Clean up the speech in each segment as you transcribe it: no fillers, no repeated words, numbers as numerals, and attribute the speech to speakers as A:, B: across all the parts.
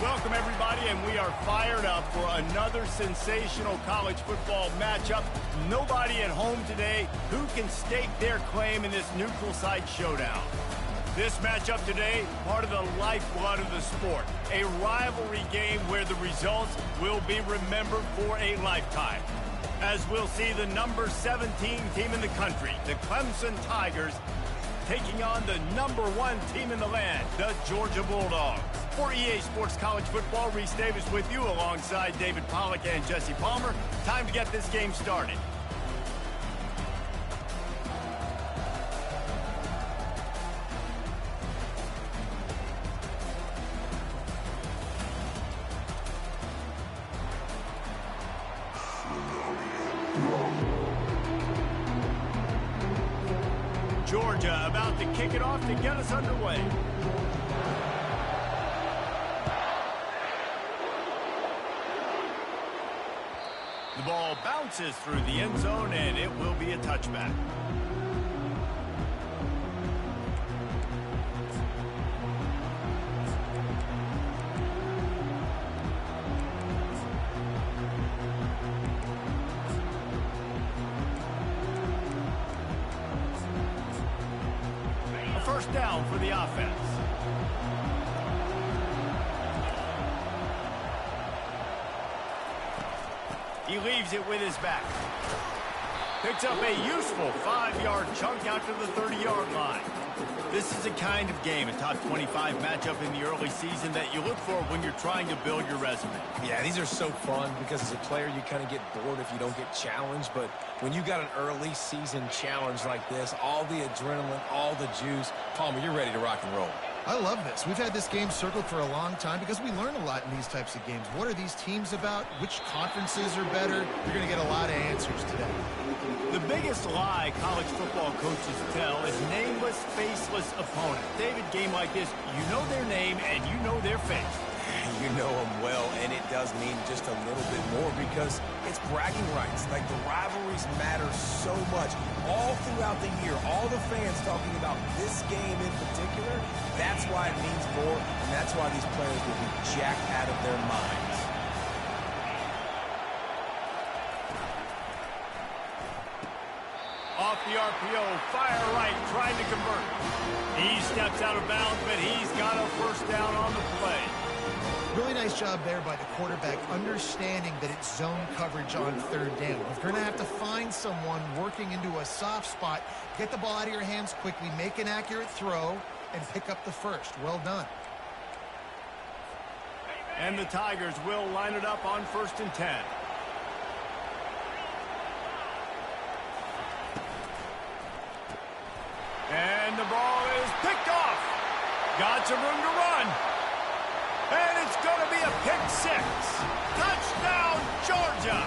A: Welcome, everybody, and we are fired up for another sensational college football matchup. Nobody at home today who can stake their claim in this neutral site showdown. This matchup today, part of the lifeblood of the sport, a rivalry game where the results will be remembered for a lifetime. As we'll see the number 17 team in the country, the Clemson Tigers, taking on the number 1 team in the land, the Georgia Bulldogs. For EA Sports College Football, Reese Davis with you alongside David Pollack and Jesse Palmer. Time to get this game started. Georgia about to kick it off to get us underway. The ball bounces through the end zone, and it will be a touchback. A first down for the offense. He leaves it with his back. Picks up a useful 5-yard chunk out to the 30-yard line. This is the kind of game, a top 25 matchup in the early season that you look for when you're trying to build your resume.
B: Yeah, these are so fun because as a player, you kind of get bored if you don't get challenged. But when you got an early season challenge like this, all the adrenaline, all the juice, Palmer, you're ready to rock and roll.
C: I love this. We've had this game circled for a long time because we learn a lot in these types of games. What are these teams about? Which conferences are better? You're going to get a lot of answers today.
A: The biggest lie college football coaches tell is nameless, faceless opponent. David, game like this, you know their name and you know their face.
B: You know them well, and it does mean just a little bit more because it's bragging rights. Like, the rivalries matter so much. All throughout the year, all the fans talking about this game in particular, that's why it means more, and that's why these players will be jacked out of their minds.
A: Off the RPO, fire right, trying to convert. He steps out of bounds, but he's got a first down on the play.
C: Really nice job there by the quarterback, understanding that it's zone coverage on third down. If you're going to have to find someone working into a soft spot, get the ball out of your hands quickly, make an accurate throw, and pick up the first. Well done.
A: And the Tigers will line it up on 1st and 10. And the ball is picked off. Got some room to run. And it's going to be a pick 6. Touchdown, Georgia.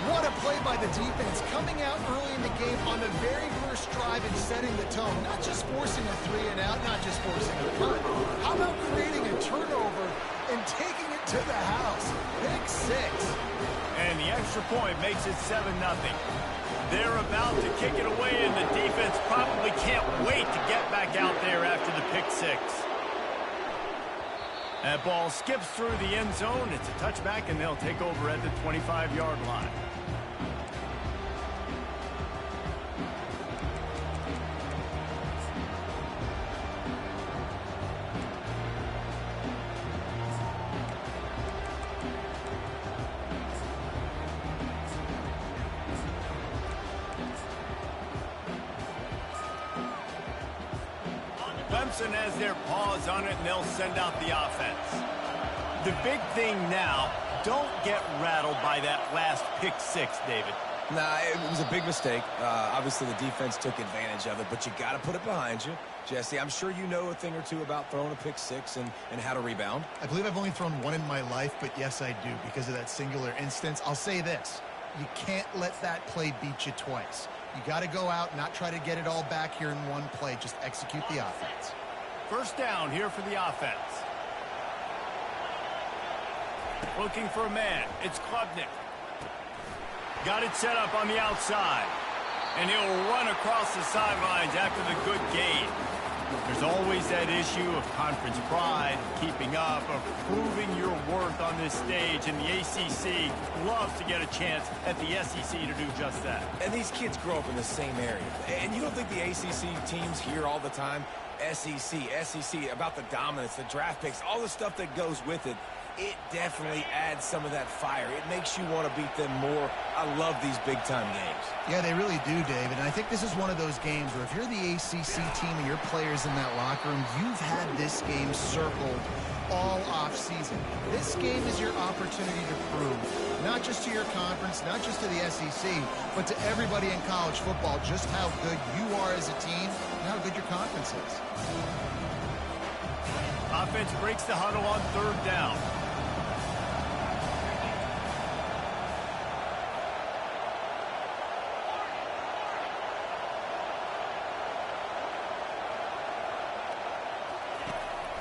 C: What a play by the defense, coming out early in the game on the very first drive and setting the tone. Not just forcing a 3-and-out, not just forcing a punt. How about creating a turnover and taking it to the house? Pick 6.
A: And the extra point makes it 7-0. They're about to kick it away, and the defense probably can't wait to get back out there after the pick 6. That ball skips through the end zone. It's a touchback, and they'll take over at the 25-yard line. Clemson has their paws on it, and they'll send out the offense. The big thing now, don't get rattled by that last pick 6, David.
B: Nah, it was a big mistake. Obviously, the defense took advantage of it, but you got to put it behind you. Jesse, I'm sure you know a thing or two about throwing a pick 6 and how to rebound.
C: I believe I've only thrown one in my life, but yes, I do, because of that singular instance. I'll say this. You can't let that play beat you twice. You got to go out, not try to get it all back here in one play. Just execute the offense.
A: First down here for the offense. Looking for a man. It's Klubnik. Got it set up on the outside. And he'll run across the sidelines after the good gain. There's always that issue of conference pride, keeping up, of proving your worth on this stage, and the ACC loves to get a chance at the SEC to do just that.
B: And these kids grow up in the same area. And you don't think the ACC teams hear all the time, SEC, about the dominance, the draft picks, all the stuff that goes with it. It definitely adds some of that fire. It makes you want to beat them more. I love these big-time games.
C: Yeah, they really do, David. And I think this is one of those games where if you're the ACC team and your players in that locker room, you've had this game circled all off-season. This game is your opportunity to prove, not just to your conference, not just to the SEC, but to everybody in college football, just how good you are as a team and how good your conference is.
A: Offense breaks the huddle on 3rd down.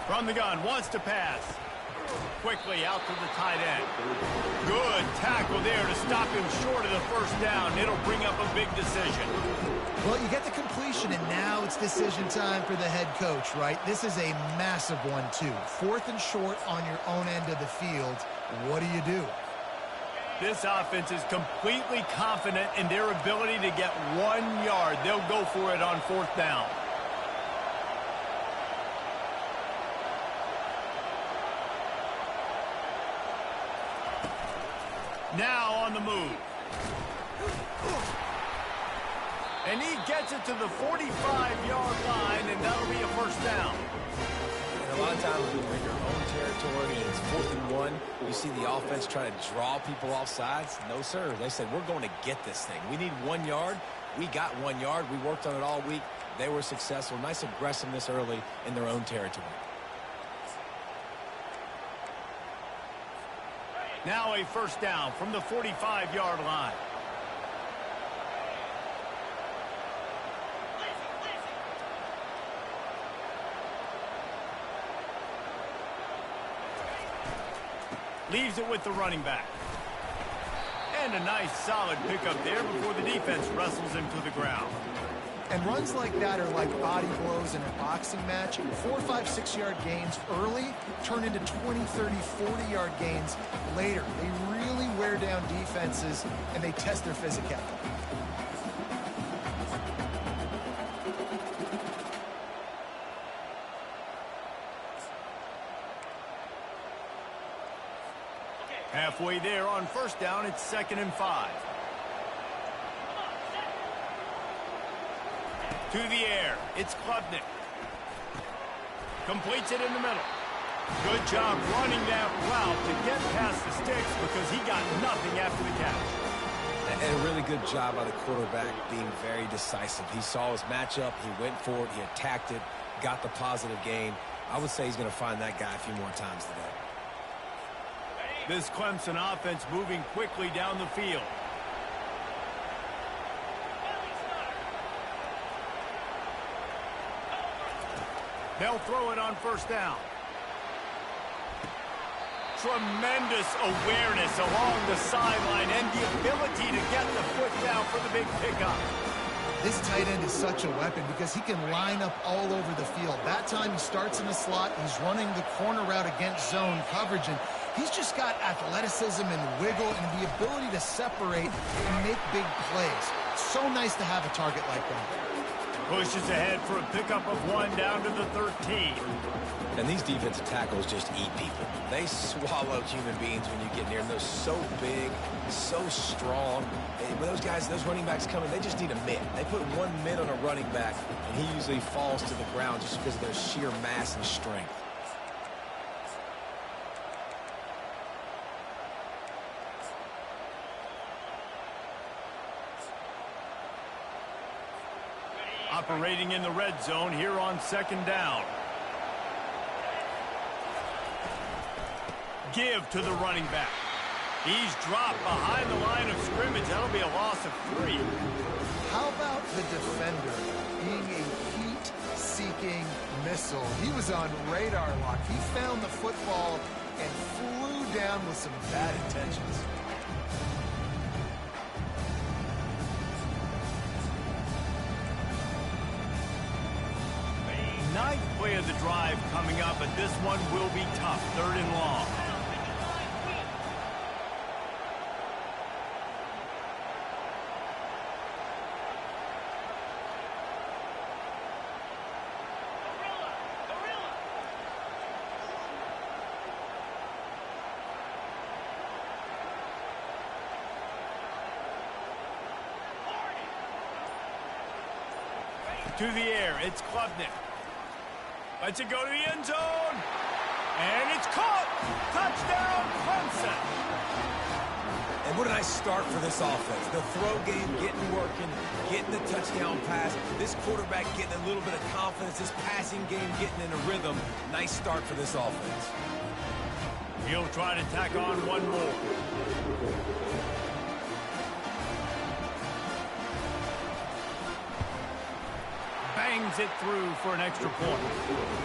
A: From the gun, wants to pass. Quickly out to the tight end. Good tackle there to stop him short of the 1st down. It'll bring up a big decision.
C: Well, you get the completion, and now it's decision time for the head coach, right? This is a massive one, too. 4th and short on your own end of the field. What do you do?
A: This offense is completely confident in their ability to get 1 yard. They'll go for it on 4th down. Now on the move. And he gets it to the 45-yard line, and that'll be a 1st down.
B: And a lot of times when you're in your own territory and it's 4th and 1, you see the offense try to draw people off sides. No, sir. They said, we're going to get this thing. We need 1 yard. We got 1 yard. We worked on it all week. They were successful. Nice aggressiveness early in their own territory.
A: Now a 1st down from the 45-yard line. Leaves it with the running back. And a nice solid pickup there before the defense wrestles him to the ground.
C: And runs like that are like body blows in a boxing match. 4, 5, 6-yard gains early turn into 20, 30, 40-yard gains later. They really wear down defenses, and they test their physicality.
A: Halfway there on 1st down, it's 2nd and 5. To the air, it's Klubnik. Completes it in the middle. Good job running that route to get past the sticks because he got nothing after the catch.
B: And a really good job by the quarterback being very decisive. He saw his matchup, he went for it, he attacked it, got the positive gain. I would say he's going to find that guy a few more times today.
A: This Clemson offense moving quickly down the field. They'll throw it on 1st down. Tremendous awareness along the sideline and the ability to get the foot down for the big pickup.
C: This tight end is such a weapon because he can line up all over the field. That time he starts in the slot, he's running the corner route against zone coverage, and he's just got athleticism and wiggle and the ability to separate and make big plays. So nice to have a target like that.
A: Pushes ahead for a pickup of 1 down to the 13.
B: And these defensive tackles just eat people. They swallow human beings when you get near them. They're so big, so strong. When those guys, those running backs come in, they just need a mitt. They put 1 mitt on a running back, and he usually falls to the ground just because of their sheer mass and strength.
A: Operating in the red zone here on 2nd down. Give to the running back. He's dropped behind the line of scrimmage. That'll be a loss of 3.
C: How about the defender being a heat-seeking missile? He was on radar lock. He found the football and flew down with some bad intentions.
A: play of the drive coming up, but this one will be tough. 3rd and long. To the air, it's Klubnik. Lets it go to the end zone. And it's caught. Touchdown, Clemson.
B: And what a nice start for this offense. The throw game getting working, getting the touchdown pass. This quarterback getting a little bit of confidence. This passing game getting in a rhythm. Nice start for this offense.
A: He'll try to tack on one more. Bangs it through for an extra point.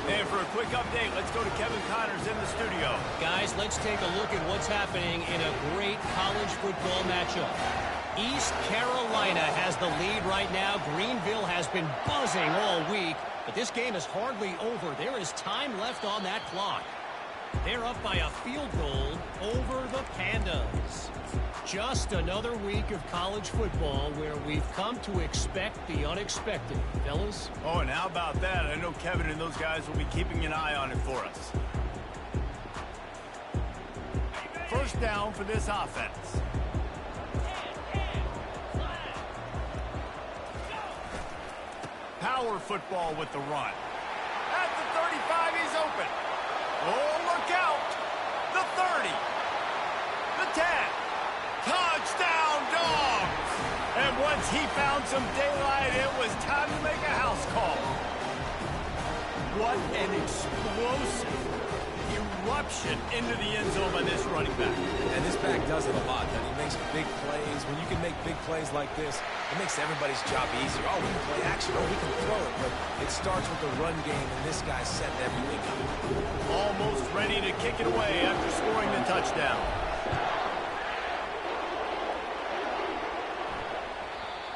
A: And for a quick update, let's go to Kevin Connors in the studio.
D: Guys, let's take a look at what's happening in a great college football matchup. East Carolina has the lead right now. Greenville has been buzzing all week, but this game is hardly over. There is time left on that clock. They're up by a field goal over the Pandas. Just another week of college football where we've come to expect the unexpected, fellas.
A: Oh, and how about that? I know Kevin and those guys will be keeping an eye on it for us. 1st down for this offense. Power football with the run. At the 35, he's open. Oh, look out. The 30. The 10. Touchdown, Dogs! And once he found some daylight, it was time to make a house call. What an explosive eruption into the end zone by this running back.
B: And this back does it a lot. He makes big plays. When you can make big plays like this, it makes everybody's job easier. Oh, we can play action. Oh, we can throw it. But it starts with the run game, and this guy's setting everything up.
A: Almost ready to kick it away after scoring the touchdown.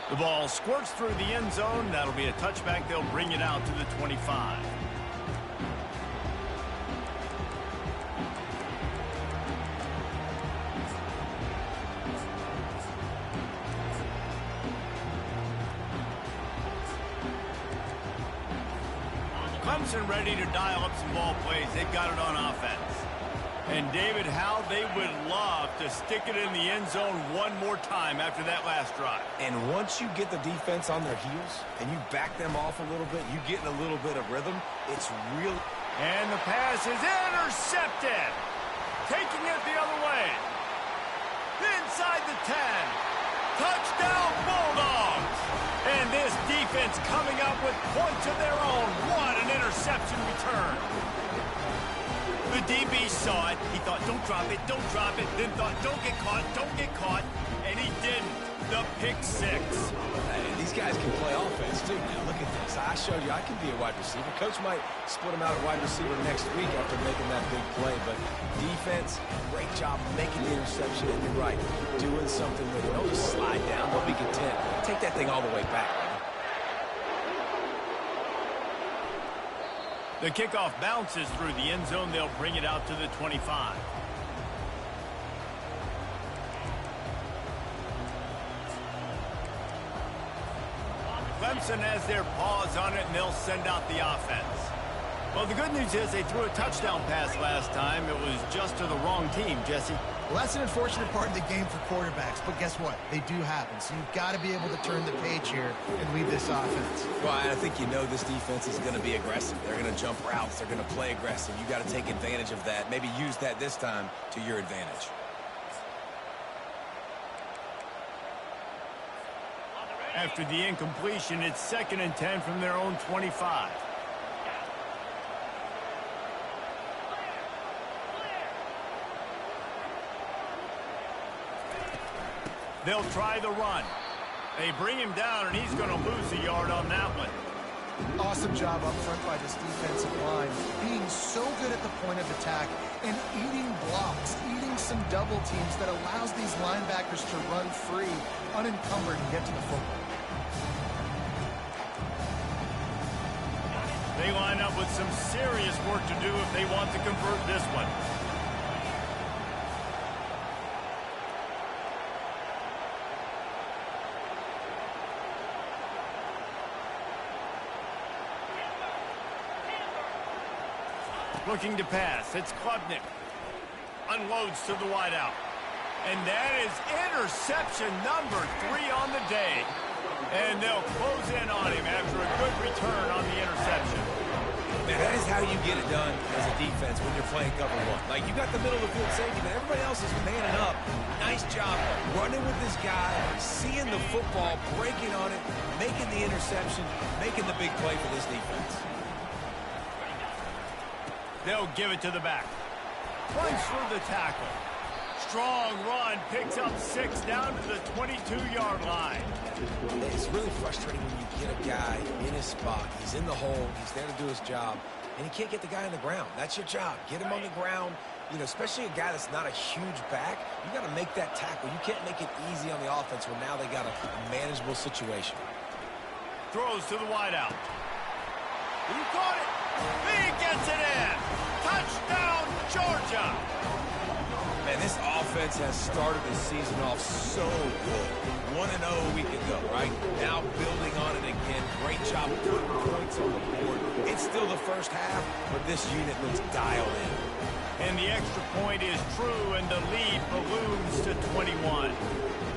A: The ball squirts through the end zone. That'll be a touchback. They'll bring it out to the 25. Clemson ready to dial up some ball plays. They've got it on offense. And, David, how they would love to stick it in the end zone one more time after that last drive.
B: And once you get the defense on their heels and you back them off a little bit, you get in a little bit of rhythm, it's real.
A: And the pass is intercepted. Taking it the other way. Inside the 10. Touchdown, Bulldogs. And this defense coming up with points of their own. What an interception return. The DB saw it. He thought, don't drop it, don't drop it. Then thought, don't get caught. And he didn't. The pick six.
B: Hey, these guys can play offense, too, man. Look at this. I showed you I can be a wide receiver. Coach might split him out at wide receiver next week after making that big play. But defense, great job making the interception. And you're right, doing something with it. Don't just slide down. Don't be content. Take that thing all the way back, man.
A: The kickoff bounces through the end zone. They'll bring it out to the 25. Clemson has their paws on it, and they'll send out the offense. Well, the good news is they threw a touchdown pass last time. It was just to the wrong team, Jesse.
C: Well, that's an unfortunate part of the game for quarterbacks, but guess what? They do happen, so you've got to be able to turn the page here and lead this offense.
B: Well, I think you know this defense is going to be aggressive. They're going to jump routes. They're going to play aggressive. You got to take advantage of that. Maybe use that this time to your advantage.
A: After the incompletion, it's 2nd and 10 from their own 25. They'll try the run. They bring him down, and he's going to lose a yard on that one.
C: Awesome job up front by this defensive line, being so good at the point of attack and eating blocks, eating some double teams that allows these linebackers to run free, unencumbered, and get to the football.
A: They line up with some serious work to do if they want to convert this one. Looking to pass. It's Klubnik. Unloads to the wideout. And that is interception number 3 on the day. And they'll close in on him after a good return on the interception.
B: Man, that is how you get it done as a defense when you're playing cover 1. Like, you got the middle of the field safety, but everybody else is manning up. Nice job running with this guy, seeing the football, breaking on it, making the interception, making the big play for this defense.
A: They'll give it to the back. Plunge through the tackle. Strong run, picks up 6 down to the 22-yard line.
B: It's really frustrating when you get a guy in his spot. He's in the hole. He's there to do his job, and he can't get the guy on the ground. That's your job. Get him on the ground. You know, especially a guy that's not a huge back. You got to make that tackle. You can't make it easy on the offense when now they got a manageable situation.
A: Throws to the wideout. He caught it. He gets it in. Touchdown, Georgia.
B: Man, this offense has started the season off so good. 1-0 a week ago, right? Now building on it again. Great job putting points on the board. It's still the first half, but this unit looks dialed in.
A: And the extra point is true, and the lead balloons to 21.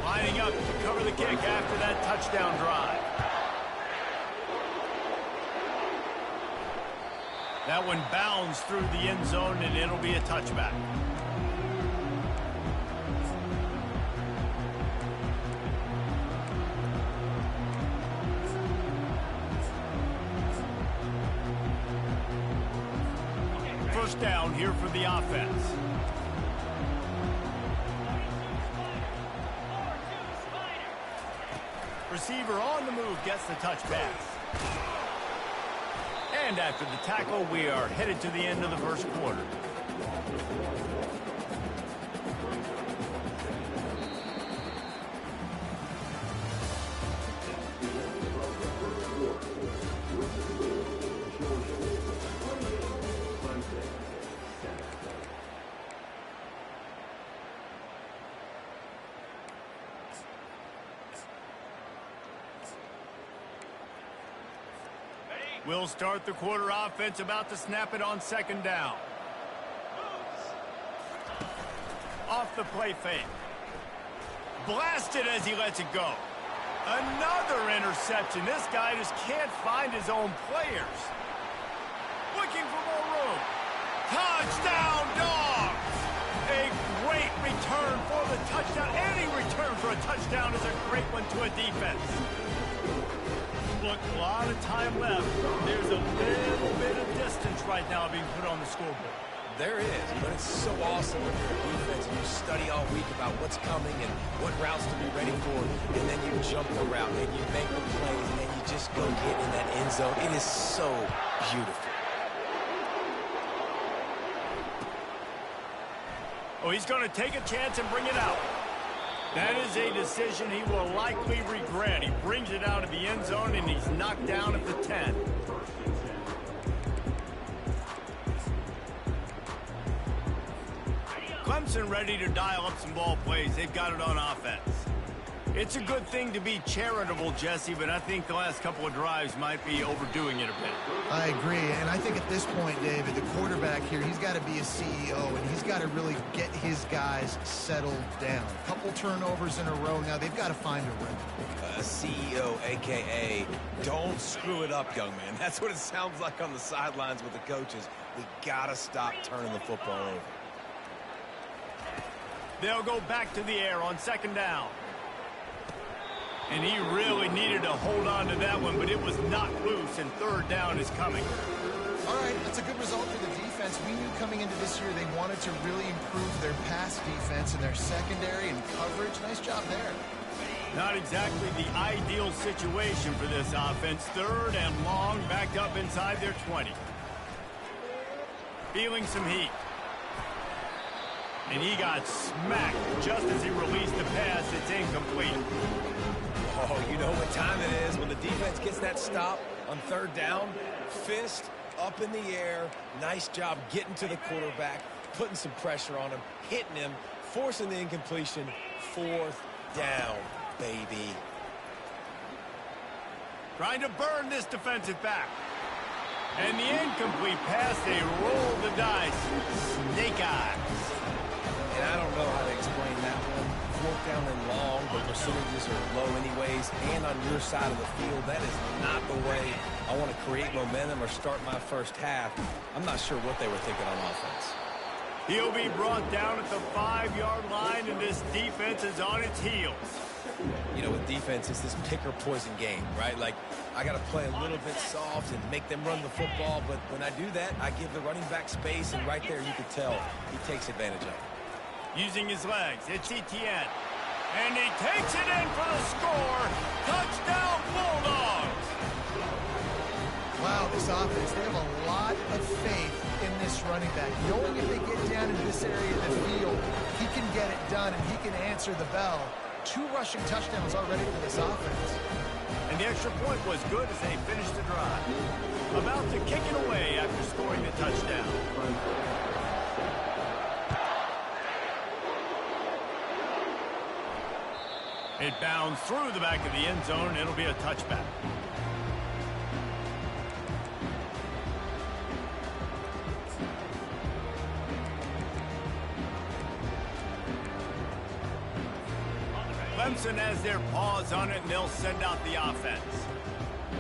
A: Lining up to cover the kick after that touchdown drive. That one bounds through the end zone, and it'll be a touchback. First down here for the offense. Receiver on the move gets the touch pass. And after the tackle, we are headed to the end of the first quarter. We'll start the quarter offense, about to snap it on second down. Off the play fake. Blasted as he lets it go. Another interception. This guy just can't find his own players. Looking for more room. Touchdown, Dogs! A great return for the touchdown. Any return for a touchdown is a great one to a defense. Look, a lot of time left. There's a little bit of distance right now being put on the scoreboard.
B: There is, but it's so awesome when you're a defense and you study all week about what's coming and what routes to be ready for, and then you jump the route and you make the plays and you just go get in that end zone. It is so beautiful.
A: Oh, he's going to take a chance and bring it out. That is a decision he will likely regret. He brings it out of the end zone, and he's knocked down at the 10. Clemson ready to dial up some ball plays. They've got it on offense. It's a good thing to be charitable, Jesse, but I think the last couple of drives might be overdoing it a bit.
C: I agree, and I think at this point, David, the quarterback here, he's got to be a CEO, and he's got to really get his guys settled down. A couple turnovers in a row now. They've got to find a rhythm.
B: A CEO, a.k.a. don't screw it up, young man. That's what it sounds like on the sidelines with the coaches. We got to stop turning the football over.
A: They'll go back to the air on second down. And he really needed to hold on to that one, but it was knocked loose, and third down is coming.
C: All right, that's a good result for the defense. We knew coming into this year they wanted to really improve their pass defense and their secondary and coverage. Nice job there.
A: Not exactly the ideal situation for this offense. Third and long, backed up inside their 20. Feeling some heat. And he got smacked just as he released the pass. It's incomplete.
B: Oh, you know what time it is when the defense gets that stop. On third down, fist up in the air. Nice job getting to the quarterback, putting some pressure on him, hitting him, forcing the incompletion. Fourth down, baby.
A: Trying to burn this defensive back. And the incomplete pass, they roll the dice. Snake eyes.
B: And I don't know how to explain that one. Fourth down and long, the percentages are low anyways. And on your side of the field, that is not the way I want to create momentum or start my first half. I'm not sure what they were thinking on offense.
A: He'll be brought down at the 5-yard line, and this defense is on its heels.
B: You know, with defense, it's this pick or poison game, right? Like, I got to play a little bit soft and make them run the football, but when I do that, I give the running back space, and right there you can tell he takes advantage of it.
A: Using his legs, it's Etienne. And he takes it in for the score. Touchdown, Bulldogs!
C: Wow, this offense, they have a lot of faith in this running back. Knowing if they get down into this area of the field, he can get it done and he can answer the bell. 2 rushing touchdowns already for this offense.
A: And the extra point was good as they finished the drive. About to kick it away after scoring the touchdown. It bounds through the back of the end zone. It'll be a touchback. Clemson has their paws on it, and they'll send out the offense.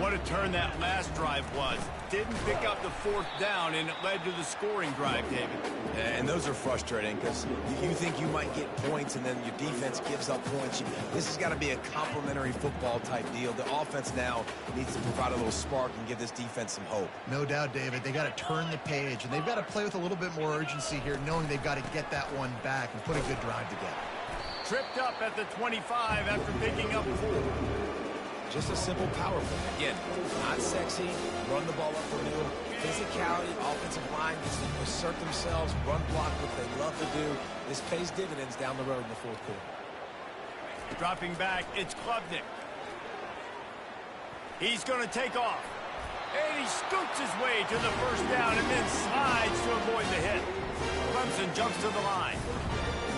A: What a turn that last drive was. Didn't pick up the 4th down, and it led to the scoring drive, David.
B: And those are frustrating because you think you might get points, and then your defense gives up points. This has got to be a complementary football type deal. The offense now needs to provide a little spark and give this defense some hope.
C: No doubt, David. They got to turn the page, and they've got to play with a little bit more urgency here, knowing they've got to get that one back and put a good drive together.
A: Tripped up at the 25 after picking up 4.
B: Just a simple power play. Again, not sexy, run the ball up the middle. Physicality, offensive line gets to assert themselves, run block what they love to do. This pays dividends down the road in the 4th quarter.
A: Dropping back, it's Klubnik. He's going to take off. And he scoots his way to the 1st down and then slides to avoid the hit. Clemson jumps to the line.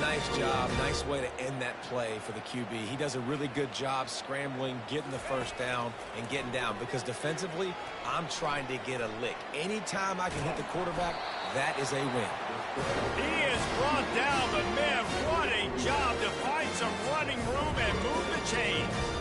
B: Nice job. Nice way to end that play for the QB. He does a really good job scrambling, getting the 1st down, and getting down. Because defensively, I'm trying to get a lick. Anytime I can hit the quarterback, that is a win.
A: He is brought down, but man, what a job to find some running room and move the chains.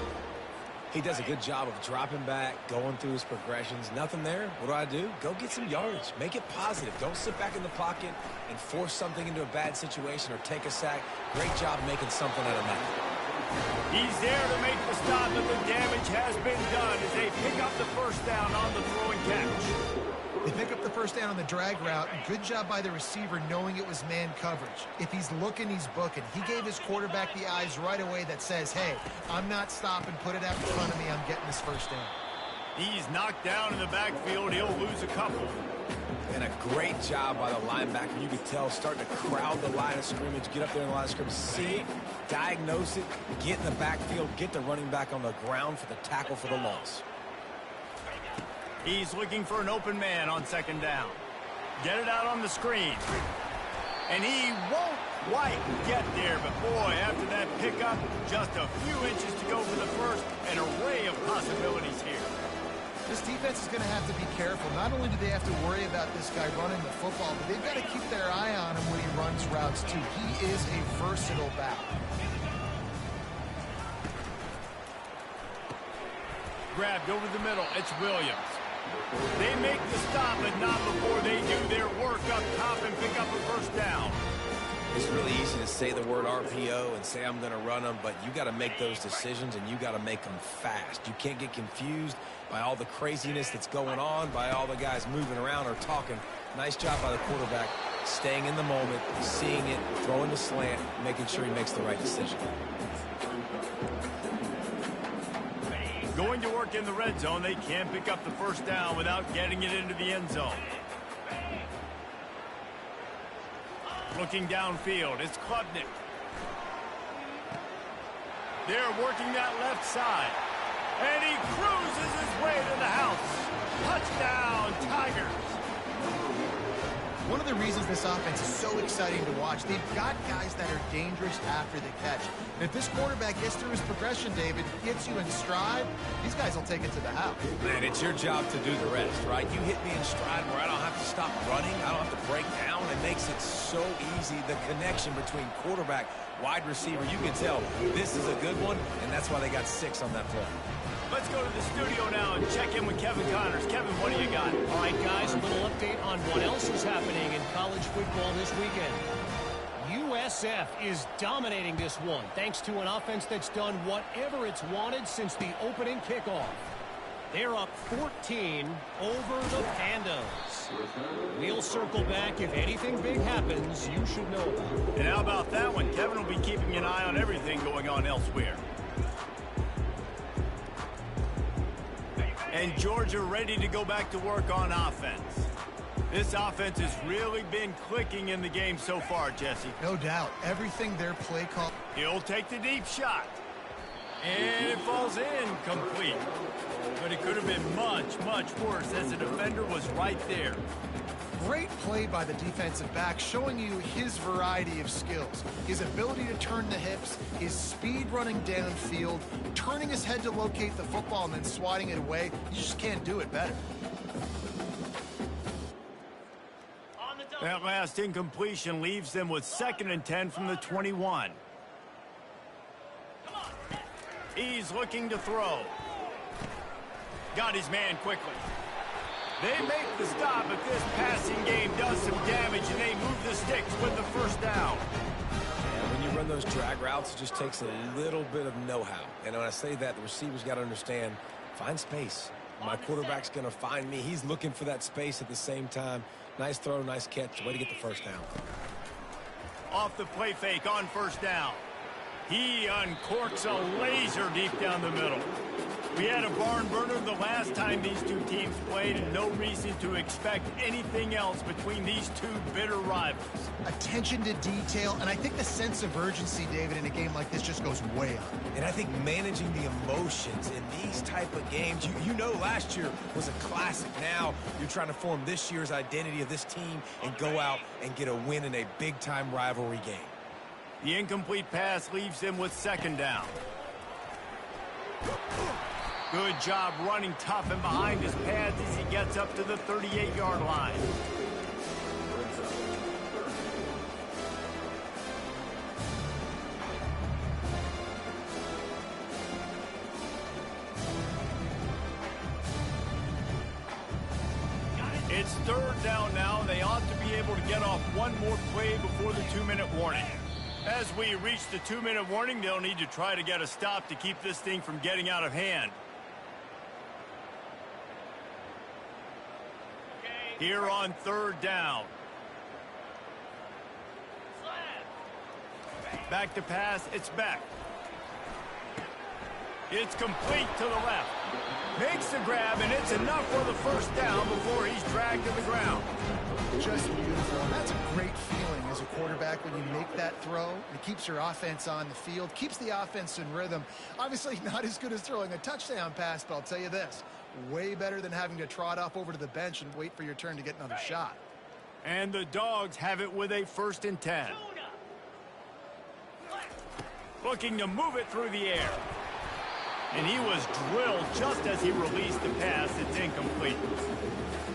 B: He does a good job of dropping back, going through his progressions. Nothing there. What do? Go get some yardage. Make it positive. Don't sit back in the pocket and force something into a bad situation or take a sack. Great job making something out of that.
A: He's there to make the stop, but the damage has been done as they pick up the 1st down on the throw and catch.
C: They pick up the 1st down on the drag route. Good job by the receiver knowing it was man coverage. If he's looking, he's booking. He gave his quarterback the eyes right away that says, hey, I'm not stopping. Put it out in front of me. I'm getting this 1st down.
A: He's knocked down in the backfield. He'll lose a couple.
B: And a great job by the linebacker. You could tell starting to crowd the line of scrimmage, get up there in the line of scrimmage, see it, diagnose it, get in the backfield, get the running back on the ground for the tackle for the loss.
A: He's looking for an open man on 2nd down. Get it out on the screen. And he won't quite get there, but boy, after that pickup, just a few inches to go for the 1st, an array of possibilities here.
C: This defense is going to have to be careful. Not only do they have to worry about this guy running the football, but they've got to keep their eye on him when he runs routes, too. He is a versatile back.
A: Grabbed over the middle. It's Williams. They make the stop, but not before they do their work up top and pick up a 1st down.
B: It's really easy to say the word RPO and say I'm going to run them, but you got to make those decisions and you got to make them fast. You can't get confused by all the craziness that's going on, by all the guys moving around or talking. Nice job by the quarterback, staying in the moment, seeing it, throwing the slant, making sure he makes the right decision.
A: Going to work in the red zone, they can't pick up the 1st down without getting it into the end zone. Looking downfield, it's Klubnik. They're working that left side. And he cruises his way to the house. Touchdown, Tigers.
C: One of the reasons this offense is so exciting to watch, they've got guys that are dangerous after the catch. And if this quarterback gets through his progression, David, gets you in stride, these guys will take it to the house.
B: Man, it's your job to do the rest, right? You hit me in stride where I don't have to stop running. I don't have to break down. It makes it so easy. The connection between quarterback, wide receiver, you can tell this is a good one, and that's why they got 6 on that play.
A: Let's go to the studio now and check in with Kevin Connors. Kevin, what do you got?
D: All right, guys, a little update on what else is happening in college football this weekend. USF is dominating this one, thanks to an offense that's done whatever it's wanted since the opening kickoff. They're up 14 over the Pandas. We'll circle back. If anything big happens, you should know about it.
A: And how about that one? Kevin will be keeping an eye on everything going on elsewhere. And Georgia ready to go back to work on offense. This offense has really been clicking in the game so far, Jesse.
C: No doubt. Everything their play call.
A: He'll take the deep shot. And it falls in complete. But it could have been much, much worse as the defender was right there.
C: Great play by the defensive back, showing you his variety of skills. His ability to turn the hips, his speed running downfield, turning his head to locate the football and then swatting it away. You just can't do it better.
A: That last incompletion leaves them with 2nd and 10 from the 21. He's looking to throw. Got his man quickly. They make the stop, but this passing game does some damage, and they move the sticks with the first down.
B: And when you run those drag routes, it just takes a little bit of know-how. And when I say that, the receivers got to understand, find space. My quarterback's going to find me. He's looking for that space at the same time. Nice throw, nice catch. Way to get the first down.
A: Off the play fake on first down. He uncorks a laser deep down the middle. We had a barn burner the last time these two teams played, and no reason to expect anything else between these two bitter rivals.
C: Attention to detail, and I think the sense of urgency, David, in a game like this just goes way up.
B: And I think managing the emotions in these type of games, you know last year was a classic. Now you're trying to form this year's identity of this team and go out and get a win in a big-time rivalry game.
A: The incomplete pass leaves him with 2nd down. Good job running tough and behind his pads as he gets up to the 38-yard line. It's 3rd down now. They ought to be able to get off one more play before the 2-minute warning. As we reach the 2-minute warning, they'll need to try to get a stop to keep this thing from getting out of hand. Here on 3rd down. Back to pass, it's back. It's complete to the left. Makes the grab, and it's enough for the first down before he's dragged to the ground.
C: Just beautiful. And that's a great feeling as a quarterback when you make that throw. It keeps your offense on the field, keeps the offense in rhythm. Obviously not as good as throwing a touchdown pass, but I'll tell you this, way better than having to trot off over to the bench and wait for your turn to get another shot.
A: And the Dogs have it with a 1st and 10. Looking to move it through the air. And he was drilled just as he released the pass. It's incomplete.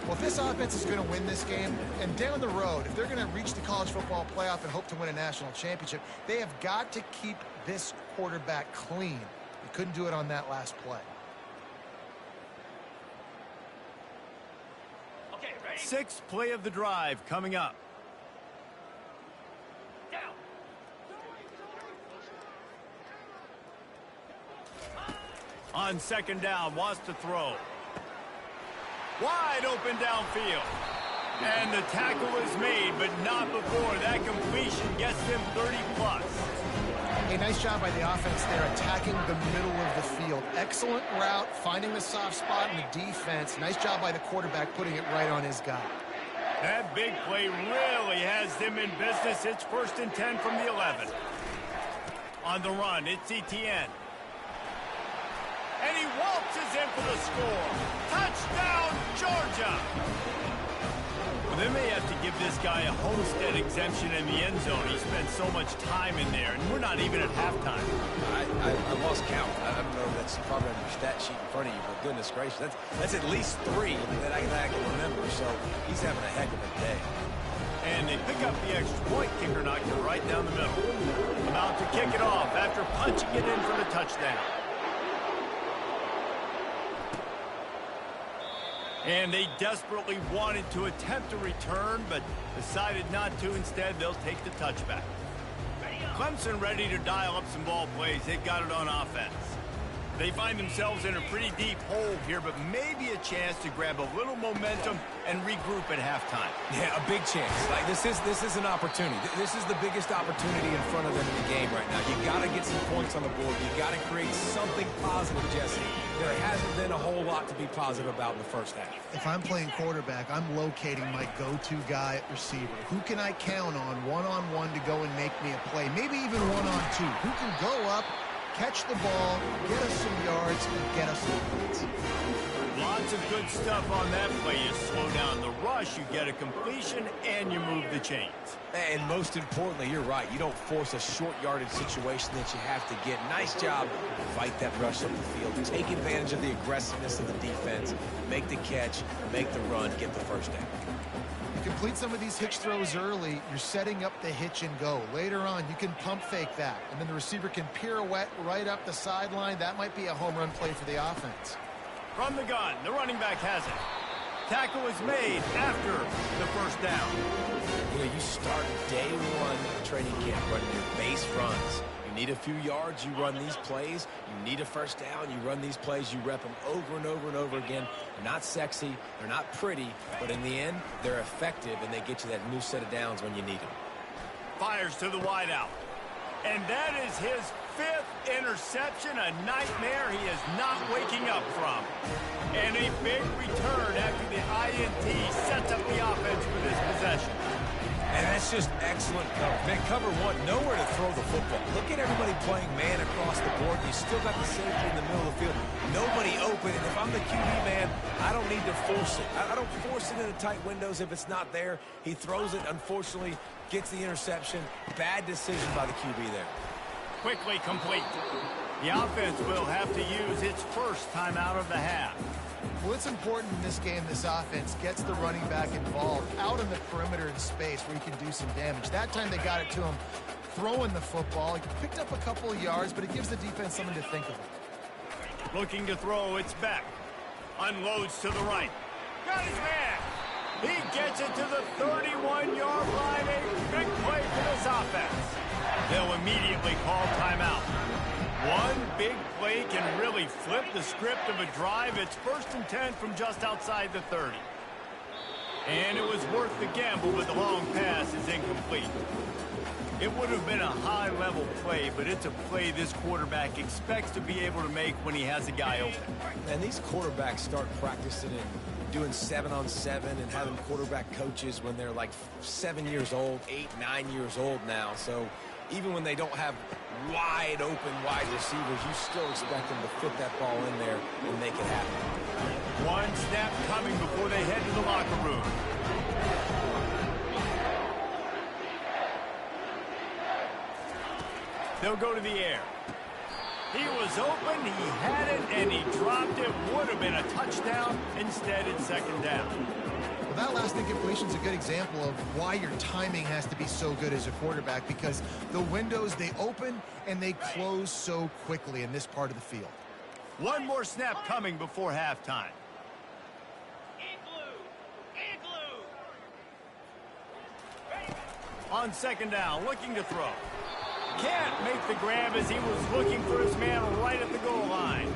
C: Well, if this offense is going to win this game, and down the road, if they're going to reach the college football playoff and hope to win a national championship, they have got to keep this quarterback clean. They couldn't do it on that last play.
A: Okay, ready? 6th play of the drive coming up. On 2nd down, wants to throw. Wide open downfield. And the tackle is made, but not before that completion gets them 30+.
C: A nice job by the offense there, attacking the middle of the field. Excellent route, finding the soft spot in the defense. Nice job by the quarterback putting it right on his guy.
A: That big play really has them in business. It's 1st and 10 from the 11. On the run, it's Etienne. And he won't boxes in for the score. Touchdown, Georgia! Well, they may have to give this guy a homestead exemption in the end zone. He spent so much time in there, and we're not even at halftime.
B: I lost count. I don't know if that's probably on your stat sheet in front of you, but goodness gracious, that's at least 3 that I can remember, so he's having a heck of a day.
A: And they pick up the extra point. Kicker knocked it right down the middle. About to kick it off after punching it in for the touchdown. And they desperately wanted to attempt a return, but decided not to. Instead, they'll take the touchback. Clemson ready to dial up some ball plays. They've got it on offense. They find themselves in a pretty deep hole here, but maybe a chance to grab a little momentum and regroup at halftime.
B: Yeah, a big chance. Like this is an opportunity. This is the biggest opportunity in front of them in the game right now. You got to get some points on the board. You got to create something positive, Jesse. There hasn't been a whole lot to be positive about in the first half.
C: If I'm playing quarterback, I'm locating my go-to guy at receiver. Who can I count on one-on-one to go and make me a play? Maybe even one-on-two. Who can go up, catch the ball, get us some yards, and get us some points?
A: Lots of good stuff on that play. You slow down the rush, you get a completion, and you move the chains.
B: And most importantly, you're right. You don't force a short yardage situation that you have to get. Nice job. Fight that rush up the field. Take advantage of the aggressiveness of the defense. Make the catch, make the run, get the first down.
C: Complete some of these hitch throws early, you're setting up the hitch and go. Later on, you can pump fake that, and then the receiver can pirouette right up the sideline. That might be a home run play for the offense.
A: From the gun, the running back has it. Tackle is made after the first down.
B: You know, you start day one of training camp running your base runs. You need a few yards, you run these plays. You need a first down, you run these plays. You rep them over and over and over again. They're not sexy, they're not pretty, but in the end, they're effective, and they get you that new set of downs when you need them.
A: Fires to the wideout. And that is his 5th interception, a nightmare he is not waking up from. And a big return after the INT sets up the offense for this possession.
B: And that's just excellent cover. Man, cover one, nowhere to throw the football. Look at everybody playing man across the board. You still got the safety in the middle of the field. Nobody open, and if I'm the QB man, I don't need to force it. I don't force it into tight windows if it's not there. He throws it, unfortunately, gets the interception. Bad decision by the QB there.
A: Quickly complete. The offense will have to use its first timeout of the half.
C: Well, it's important in this game this offense gets the running back involved out in the perimeter in space where he can do some damage. That time they got it to him throwing the football. He picked up a couple of yards, but it gives the defense something to think about.
A: Looking to throw, it's back. Unloads to the right. Got his man. He gets it to the 31-yard line. A big play for this offense. They'll immediately call timeout. One big play can really flip the script of a drive. It's 1st and 10 from just outside the 30. And it was worth the gamble, but the long pass is incomplete. It would have been a high-level play, but it's a play this quarterback expects to be able to make when he has a guy open.
B: And these quarterbacks start practicing and doing 7-on-7 and having quarterback coaches when they're like 7 years old, 8, 9 years old now. So even when they don't have wide receivers, you still expect them to fit that ball in there and make it happen.
A: One snap coming before they head to the locker room. They'll go to the air. He was open, he had it, and he dropped it. Would have been a touchdown. Instead, it's 2nd down.
C: Well, that last incompletion is a good example of why your timing has to be so good as a quarterback, because the windows, they open and they close so quickly in this part of the field.
A: One more snap coming before halftime. On 2nd down, looking to throw. Can't make the grab as he was looking for his man right at the goal line.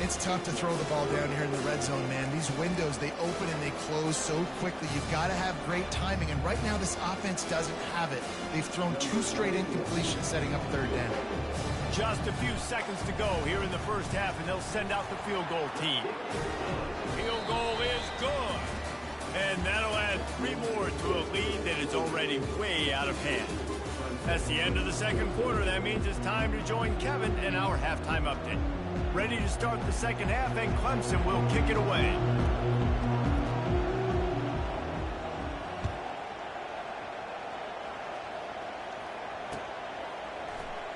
C: It's tough to throw the ball down here in the red zone, man. These windows, they open and they close so quickly. You've got to have great timing, and right now this offense doesn't have it. They've thrown 2 straight incompletions, setting up 3rd down.
A: Just a few seconds to go here in the first half, and they'll send out the field goal team. Field goal is good. And that'll add 3 more to a lead that is already way out of hand. That's the end of the second quarter. That means it's time to join Kevin in our halftime update. Ready to start the second half, and Clemson will kick it away.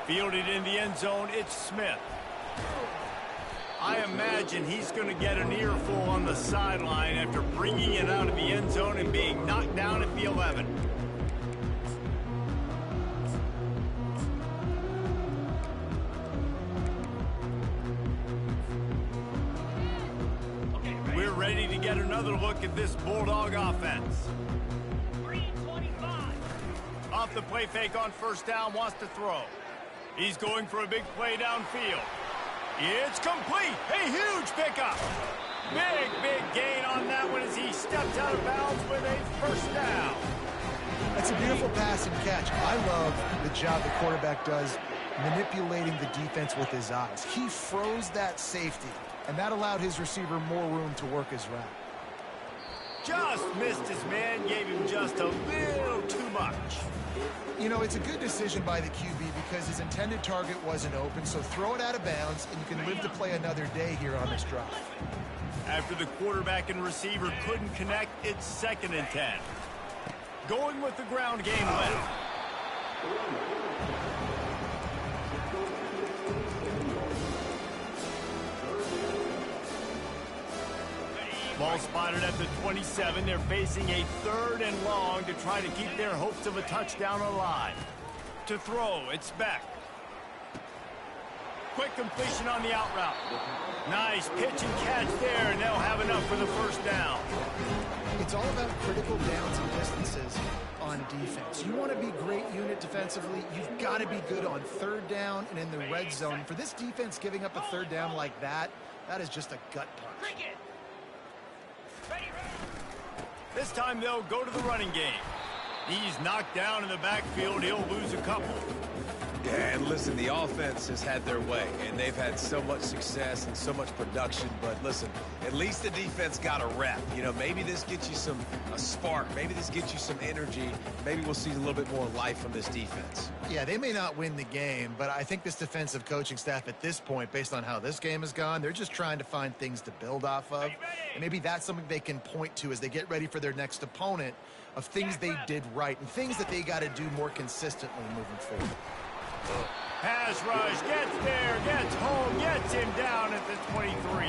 A: Fielded in the end zone, it's Smith. I imagine he's going to get an earful on the sideline after bringing it out of the end zone and being knocked down at the 11. We're ready to get another look at this Bulldog offense. Off the play fake on first down, wants to throw. He's going for a big play downfield. It's complete. A huge pickup. Big gain on that one as he steps out of bounds with a first down.
C: That's a beautiful pass and catch. I love the job the quarterback does manipulating the defense with his eyes. He froze that safety, and that allowed his receiver more room to work his route.
A: Just missed his man, gave him just a little too much.
C: You know, it's a good decision by the QB because his intended target wasn't open, so throw it out of bounds, and you can live to play another day here on this drive.
A: After the quarterback and receiver couldn't connect, it's 2nd and 10. Going with the ground game left. Ball spotted at the 27. They're facing a 3rd and long to try to keep their hopes of a touchdown alive. To throw, it's Beck. Quick completion on the out route. Nice pitch and catch there, and they'll have enough for the first down.
C: It's all about critical downs and distances on defense. You want to be great unit defensively, you've got to be good on 3rd down and in the red zone. For this defense giving up a 3rd down like that, that is just a gut punch.
A: This time they'll go to the running game. He's knocked down in the backfield. He'll lose a couple.
B: Yeah, and listen, the offense has had their way, and they've had so much success and so much production. But listen, at least the defense got a rep. You know, maybe this gets you a spark. Maybe this gets you some energy. Maybe we'll see a little bit more life from this defense.
C: Yeah, they may not win the game, but I think this defensive coaching staff at this point, based on how this game has gone, they're just trying to find things to build off of. And maybe that's something they can point to as they get ready for their next opponent, of things they did right and things that they got to do more consistently moving forward.
A: Pass rush, gets there, gets home, gets him down at the 23.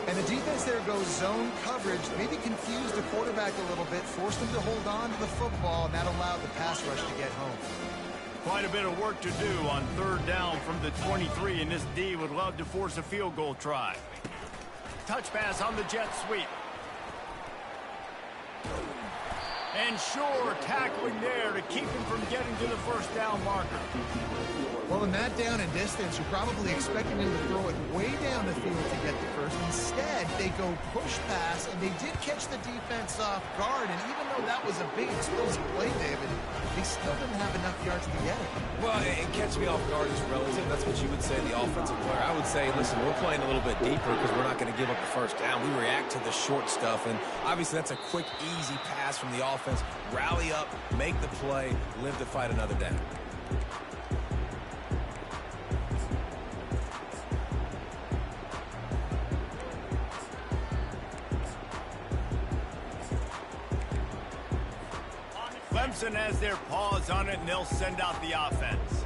C: And the defense there goes zone coverage, maybe confused the quarterback a little bit, forced him to hold on to the football, and that allowed the pass rush to get home.
A: Quite a bit of work to do on 3rd down from the 23, and this D would love to force a field goal try. Touch pass on the jet sweep. And sure, tackling there to keep him from getting to the first down marker.
C: Well, in that down and distance, you're probably expecting him to throw it way down the field to get the first. Instead, they go push pass, and they did catch the defense off guard. And even though that was a big explosive play, David, they still didn't have enough yards to get it.
B: Well, and catch me off guard is relative. That's what you would say, the offensive player. I would say, listen, we're playing a little bit deeper because we're not going to give up the first down. We react to the short stuff, and obviously that's a quick, easy pass from the offense. Rally up, make the play, live to fight another down.
A: Clemson has their paws on it, and they'll send out the offense.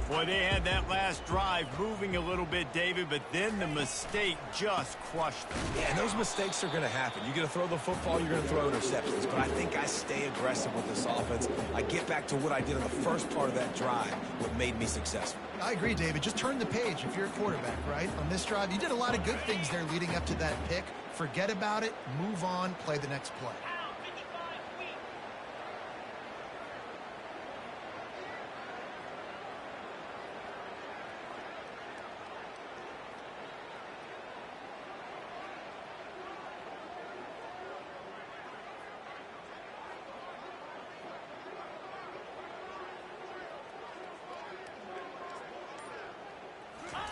A: Boy, they had that last drive moving a little bit, David, but then the mistake just crushed them.
B: Yeah, and those mistakes are going to happen. You're going to throw the football, you're going to throw interceptions. But I think I stay aggressive with this offense. I get back to what I did in the first part of that drive, what made me successful.
C: I agree, David. Just turn the page if you're a quarterback, right? On this drive, you did a lot of good things there leading up to that pick. Forget about it, move on, play the next play.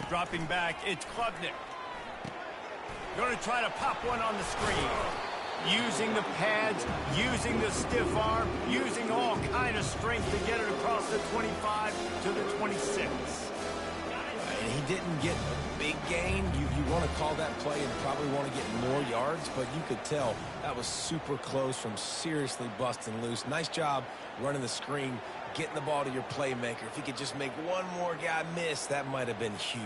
A: Dropping back, it's Klubnik. Going to try to pop one on the screen. using the pads, using the stiff arm, using all kind of strength to get it across the 25 to the 26.
B: And he didn't get a big gain. You want to call that play and probably want to get more yards, but you could tell that was super close from seriously busting loose. Nice job running the screen, getting the ball to your playmaker. If he could just make one more guy miss, that might have been huge.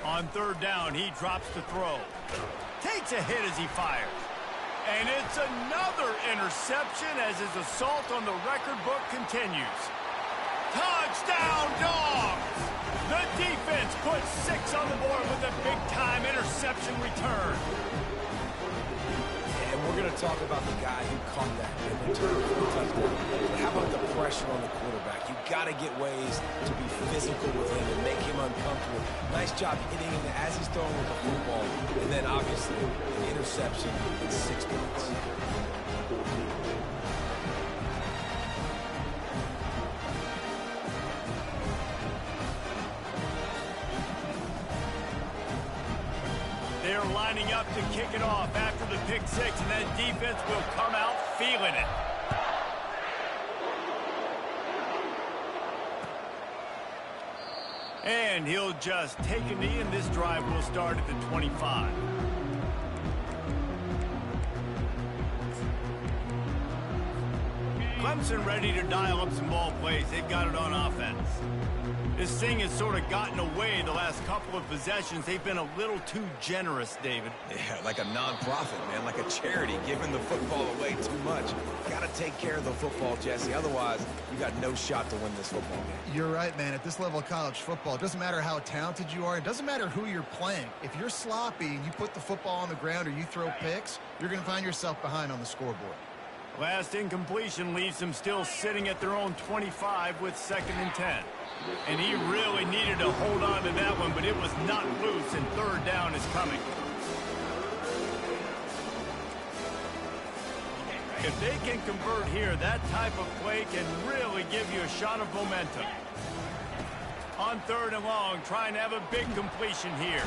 A: On third down, he drops to throw. Takes a hit as he fires. And it's another interception as his assault on the record book continues. Touchdown, Dogs! The defense puts 6 on the board with a big-time interception return.
B: And we're going to talk about the guy who caught that and returned for the touchdown. But how about the pressure on the quarterback? You've got to get ways to be physical with him and make him uncomfortable. Nice job hitting him as he's throwing with the football. And then, obviously, an interception in 6 points.
A: They're lining up to kick it off after the pick 6, and that defense will come out feeling it. And he'll just take a knee, and this drive will start at the 25. Clemson ready to dial up some ball plays. They've got it on offense. This thing has sort of gotten away the last couple of possessions. They've been a little too generous, David.
B: Yeah, like a nonprofit, man, like a charity, giving the football away too much. Got to take care of the football, Jesse. Otherwise, you got no shot to win this football game.
C: You're right, man. At this level of college football, it doesn't matter how talented you are. It doesn't matter who you're playing. If you're sloppy and you put the football on the ground or you throw picks, you're going to find yourself behind on the scoreboard.
A: Last incompletion leaves them still sitting at their own 25 with 2nd and 10. And he really needed to hold on to that one, but it was not loose, and third down is coming. If they can convert here, that type of play can really give you a shot of momentum. On 3rd and long, trying to have a big completion here.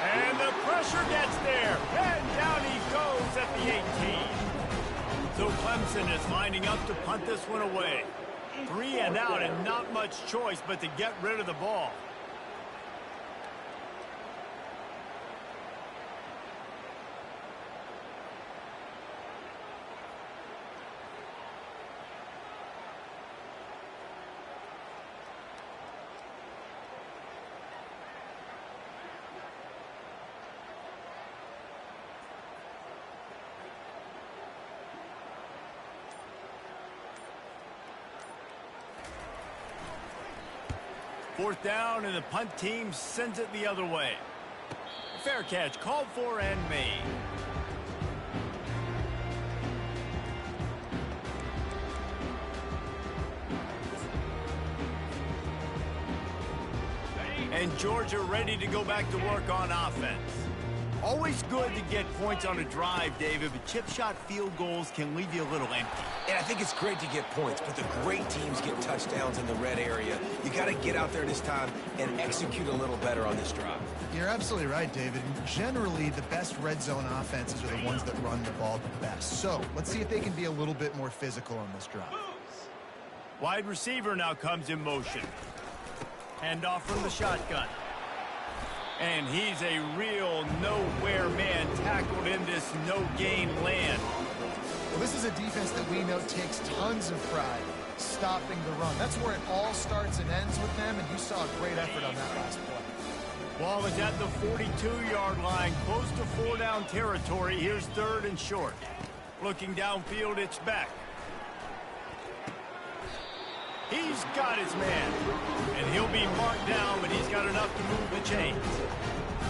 A: And the pressure gets there, and down he goes at the 18. So Clemson is lining up to punt this one away. 3 and out, and not much choice but to get rid of the ball. Fourth down, and the punt team sends it the other way. Fair catch, called for and made. And Georgia ready to go back to work on offense. Always good to get points on a drive, David, but chip shot field goals can leave you a little empty.
B: And I think it's great to get points, but the great teams get touchdowns in the red area. You got to get out there this time and execute a little better on this drive.
C: You're absolutely right, David. Generally, the best red zone offenses are the ones that run the ball the best. So let's see if they can be a little bit more physical on this drive.
A: Wide receiver now comes in motion. Handoff from the shotgun. And he's a real nowhere man tackled in this no-gain land.
C: Well, this is a defense that we know takes tons of pride stopping the run. That's where it all starts and ends with them, and you saw a great effort on that last play.
A: Ball is at the 42-yard line, close to 4-down territory. Here's 3rd and short. Looking downfield, it's back. He's got his man, and he'll be marked down, but he's got enough to move the chains.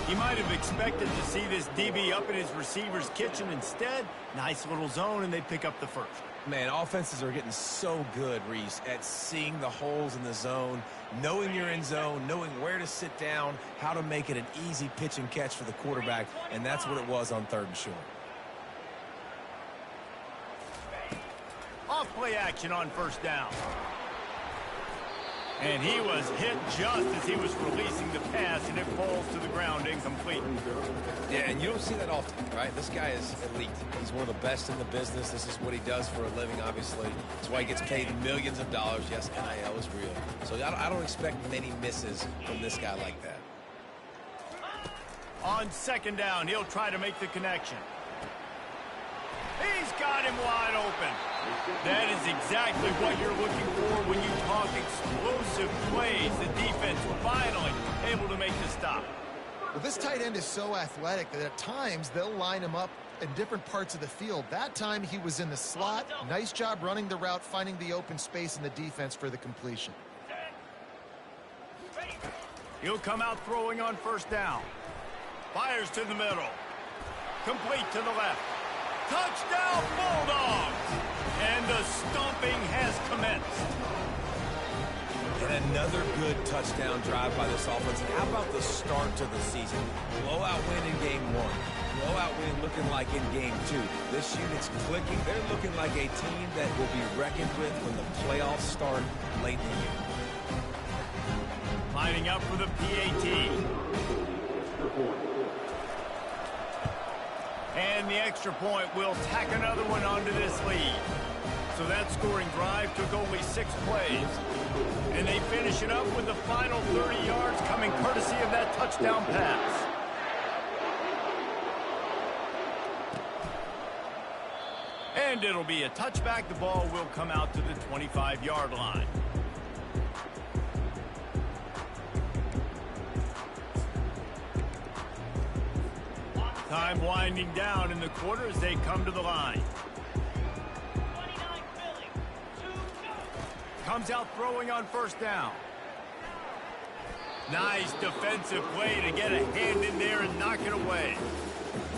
A: He might have expected to see this DB up in his receiver's kitchen. Instead, nice little zone, and they pick up the first.
B: Man, offenses are getting so good, Reese, at seeing the holes in the zone, knowing you're in zone, knowing where to sit down, how to make it an easy pitch and catch for the quarterback, and that's what it was on 3rd and short.
A: Off play action on first down. And he was hit just as he was releasing the pass, and it falls to the ground incomplete.
B: Yeah, and you don't see that often, right? This guy is elite. He's one of the best in the business. This is what he does for a living, obviously. That's why he gets paid millions of dollars. Yes, NIL is real. So I don't expect many misses from this guy like that.
A: On second down, he'll try to make the connection. He's got him wide open. That is exactly what you're looking for when you talk explosive plays. The defense finally able to make the stop.
C: Well, this tight end is so athletic that at times they'll line him up in different parts of the field. That time he was in the slot. Nice job running the route, finding the open space in the defense for the completion.
A: He'll come out throwing on first down. Fires to the middle. Complete to the left. Touchdown, Bulldogs! And the stomping has commenced.
B: And another good touchdown drive by this offense. And how about the start to the season? Blowout win in game 1. Blowout win looking like in game 2. This unit's clicking. They're looking like a team that will be reckoned with when the playoffs start late in the year.
A: Lining up for the PAT. And the extra point will tack another one onto this lead. So that scoring drive took only 6 plays. And they finish it up with the final 30 yards coming courtesy of that touchdown pass. And it'll be a touchback. The ball will come out to the 25-yard line. Time winding down in the quarter as they come to the line. Comes out throwing on first down. Nice defensive play to get a hand in there and knock it away.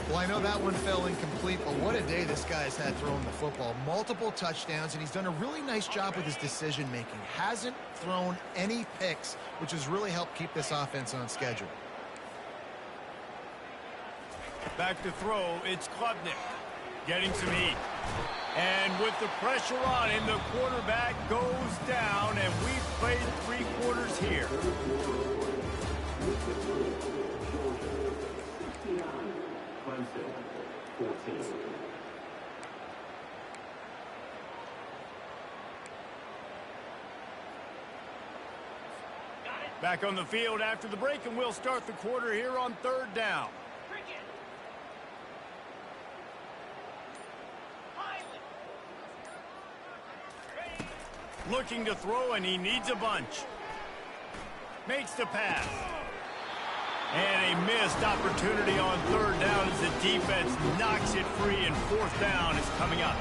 C: Well, I know that one fell incomplete, but what a day this guy's had throwing the football. Multiple touchdowns, and he's done a really nice job with his decision-making. Hasn't thrown any picks, which has really helped keep this offense on schedule.
A: Back to throw, it's Klubnik. Getting some heat. And with the pressure on him, the quarterback goes down, and we've played 3 quarters here. Back on the field after the break, and we'll start the quarter here on third down. Looking to throw, and he needs a bunch. Makes the pass. And a missed opportunity on third down as the defense knocks it free, and fourth down is coming up.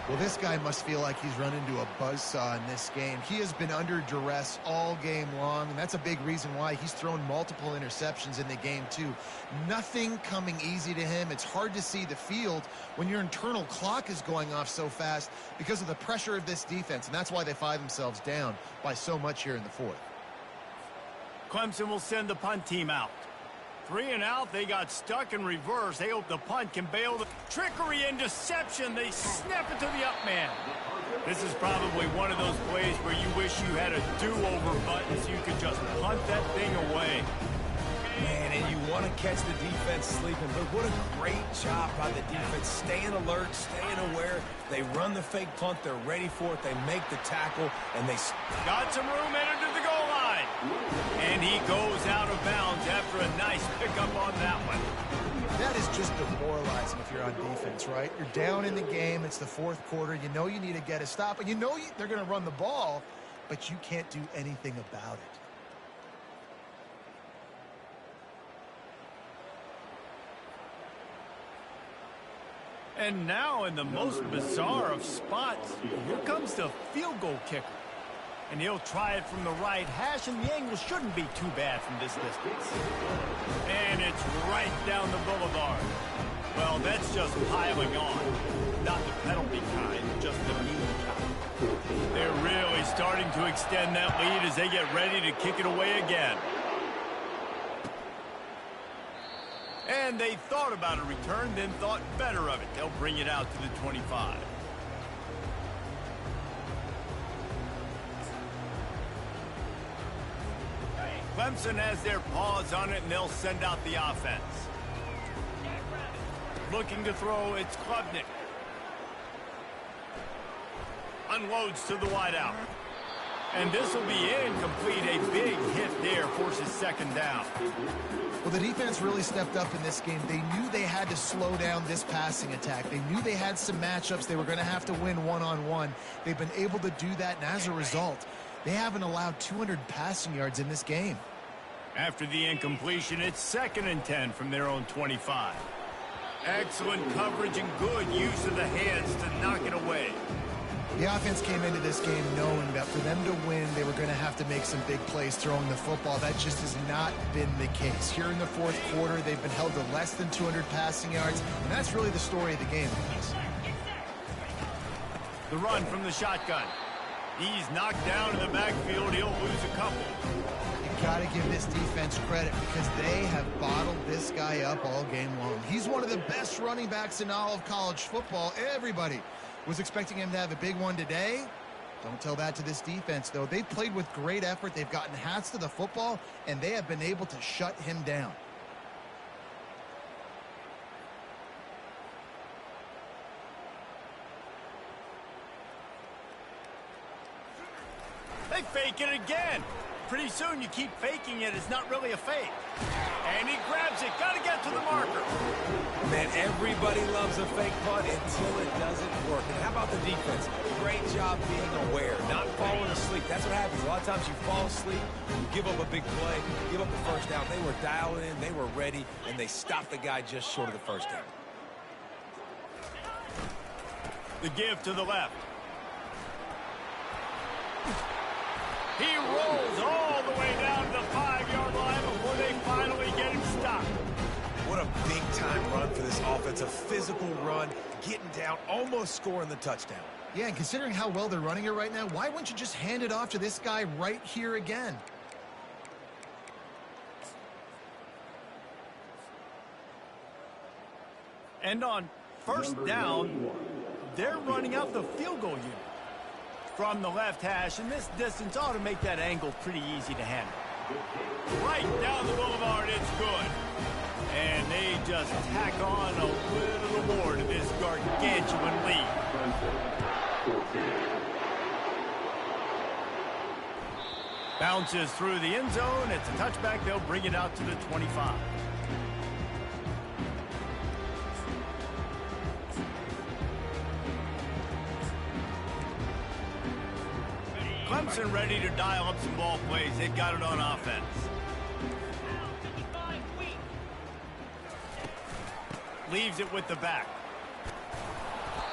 C: Well, this guy must feel like he's run into a buzzsaw in this game. He has been under duress all game long, and that's a big reason why he's thrown multiple interceptions in the game, too. Nothing coming easy to him. It's hard to see the field when your internal clock is going off so fast because of the pressure of this defense, and that's why they find themselves down by so much here in the fourth.
A: Clemson will send the punt team out. 3 and out, they got stuck in reverse. They hope the punt can bail the trickery and deception. They snap it to the up man. This is probably one of those plays where you wish you had a do-over button so you could just punt that thing away.
B: Man, and you want to catch the defense sleeping, but what a great job by the defense. Staying alert, staying aware. They run the fake punt. They're ready for it. They make the tackle, and they
A: got some room entered to the goal line. And he goes out of bounds after a nice pickup on that one.
C: That is just demoralizing if you're on defense, right? You're down in the game. It's the fourth quarter. You know you need to get a stop, and you know they're going to run the ball, but you can't do anything about it.
A: And now in the most bizarre of spots, here comes the field goal kicker. And he'll try it from the right hash, and the angle shouldn't be too bad from this distance. And it's right down the boulevard. Well, that's just piling on. Not the penalty kind, just the mean kind. They're really starting to extend that lead as they get ready to kick it away again. And they thought about a return, then thought better of it. They'll bring it out to the 25. Clemson has their paws on it, and they'll send out the offense. Looking to throw, it's Klubnik. Unloads to the wideout. And this will be incomplete. A big hit there forces second down.
C: Well, the defense really stepped up in this game. They knew they had to slow down this passing attack. They knew they had some matchups they were going to have to win one-on-one. They've been able to do that, and as a result, they haven't allowed 200 passing yards in this game.
A: After the incompletion, it's 2nd and 10 from their own 25. Excellent coverage and good use of the hands to knock it away.
C: The offense came into this game knowing that for them to win, they were going to have to make some big plays throwing the football. That just has not been the case. Here in the fourth quarter, they've been held to less than 200 passing yards, and that's really the story of the game.
A: The run from the shotgun. He's knocked down in the backfield. He'll lose a couple.
C: You got to give this defense credit because they have bottled this guy up all game long. He's one of the best running backs in all of college football. Everybody was expecting him to have a big one today. Don't tell that to this defense, though. They've played with great effort. They've gotten hats to the football, and they have been able to shut him down.
A: They fake it again. Pretty soon you keep faking it. It's not really a fake. And he grabs it. Got to get to the marker.
B: Man, everybody loves a fake punt until it doesn't work. And how about the defense? Great job being aware, not falling asleep. That's what happens. A lot of times you fall asleep, you give up a big play, give up the first down. They were dialed in, they were ready, and they stopped the guy just short of the first down.
A: The give to the left. He rolls all the way down to the 5-yard line before they finally get him stopped.
B: What a big-time run for this offense. A physical run, getting down, almost scoring the touchdown.
C: Yeah, and considering how well they're running it right now, why wouldn't you just hand it off to this guy right here again?
A: And on first down, they're running out the field goal unit from the left hash, and this distance ought to make that angle pretty easy to handle. Right down the boulevard, it's good. And they just tack on a little more to this gargantuan lead. Bounces through the end zone. It's a touchback. They'll bring it out to the 25. Clemson ready to dial up some ball plays. They've got it on offense. Leaves it with the back.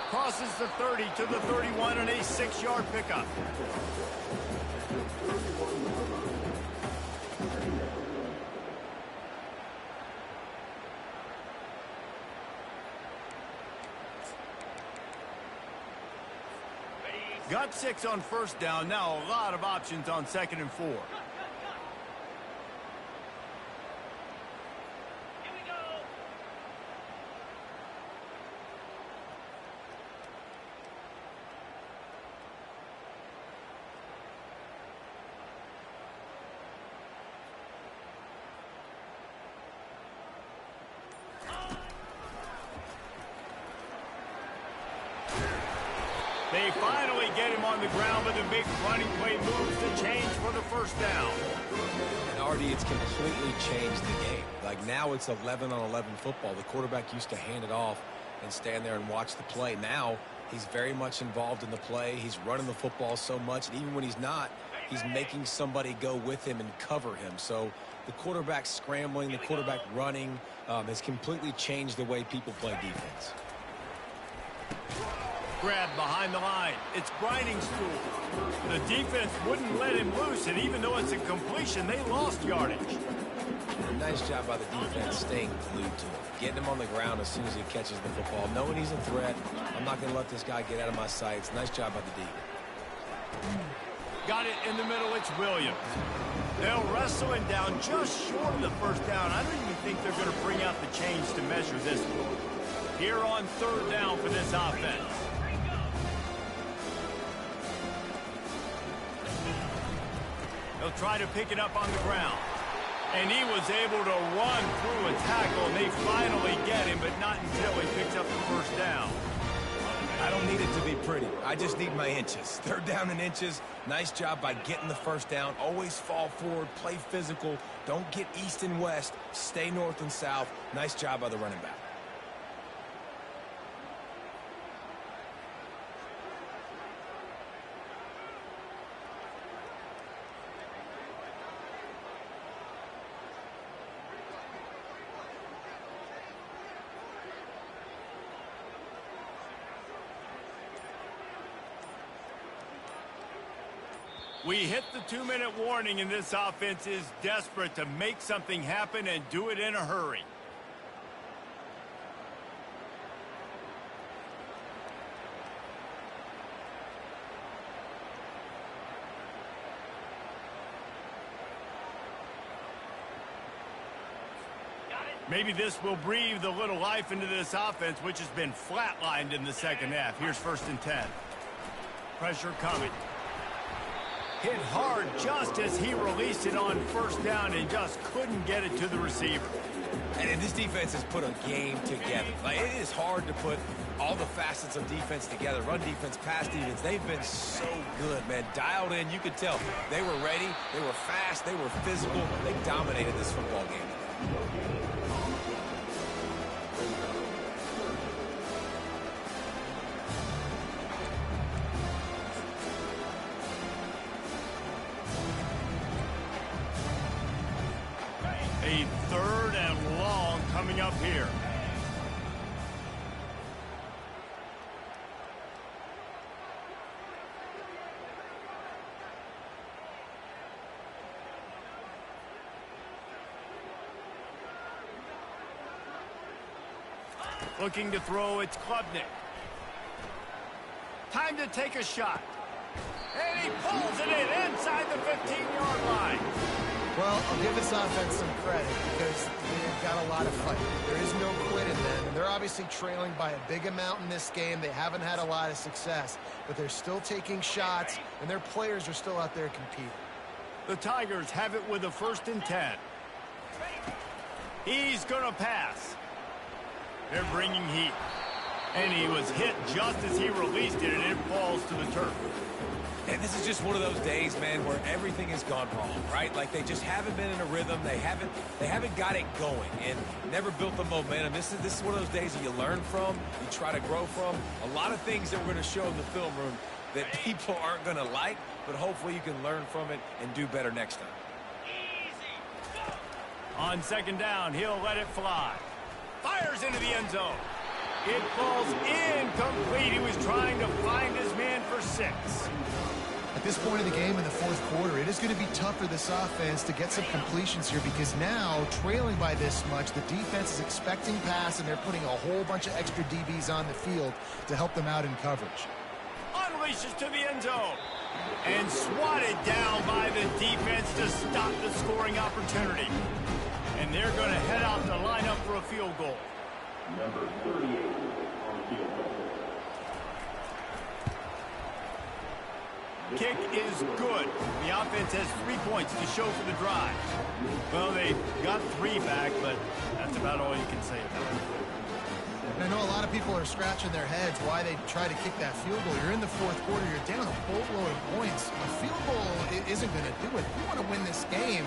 A: Crosses the 30 to the 31 and a 6-yard pickup. Got 6 on first down. Now a lot of options on 2nd and 4. They finally get him on the ground, but the big running play moves the change for the first down.
B: And Artie, it's completely changed the game. Like now it's 11-on-11 football. The quarterback used to hand it off and stand there and watch the play. Now he's very much involved in the play. He's running the football so much, and even when he's not, he's making somebody go with him and cover him. So the quarterback scrambling, the quarterback running has completely changed the way people play defense.
A: Grab behind the line. It's grinding stool. The defense wouldn't let him loose, and even though it's a completion, they lost yardage.
B: Nice job by the defense staying glued to him, getting him on the ground as soon as he catches the football, knowing he's a threat. I'm not going to let this guy get out of my sights. Nice job by the D.
A: Got it in the middle. It's Williams. They'll wrestle him down just short of the first down. I don't even think they're going to bring out the chains to measure this one. Here on third down for this offense. They'll try to pick it up on the ground. And he was able to run through a tackle, and they finally get him, but not until he picks up the first down.
B: I don't need it to be pretty. I just need my inches. Third down in inches. Nice job by getting the first down. Always fall forward, play physical. Don't get east and west. Stay north and south. Nice job by the running back.
A: We hit the 2-minute warning, and this offense is desperate to make something happen and do it in a hurry. Maybe this will breathe a little life into this offense, which has been flatlined in the second half. Here's 1st and 10. Pressure coming. Hit hard just as he released it on first down and just couldn't get it to the receiver.
B: And this defense has put a game together. Like, it is hard to put all the facets of defense together. Run defense, pass defense. They've been so good, man. Dialed in. You could tell they were ready. They were fast. They were physical. They dominated this football game.
A: A 3rd and long coming up here. Looking to throw, it's Klubnik. Time to take a shot. And he pulls it in inside the 15-yard line.
C: Well, I'll give this offense some credit because they've got a lot of fight. There is no quit in them, and they're obviously trailing by a big amount in this game. They haven't had a lot of success, but they're still taking shots, and their players are still out there competing.
A: The Tigers have it with a 1st and 10. He's going to pass. They're bringing heat. And he was hit just as he released it, and it falls to the turf.
B: And this is just one of those days, man, where everything has gone wrong, right? Like, they just haven't been in a rhythm. They haven't got it going and never built the momentum. This is one of those days that you learn from, you try to grow from. A lot of things that we're going to show in the film room that people aren't going to like, but hopefully you can learn from it and do better next time.
A: On 2nd down, he'll let it fly. Fires into the end zone. It falls incomplete. He was trying to find his man for 6.
C: At this point of the game in the 4th quarter, it is going to be tough for this offense to get some completions here because now, trailing by this much, the defense is expecting pass, and they're putting a whole bunch of extra DBs on the field to help them out in coverage.
A: Unleashes to the end zone. And swatted down by the defense to stop the scoring opportunity. And they're going to head out to line up for a field goal.
E: Number 38 on the field goal.
A: Kick is good. The offense has 3 points to show for the drive. Well, they got 3 back, but that's about all you can say about it.
C: And I know a lot of people are scratching their heads why they try to kick that field goal. You're in the 4th quarter. You're down a boatload of points. A field goal isn't going to do it. If you want to win this game,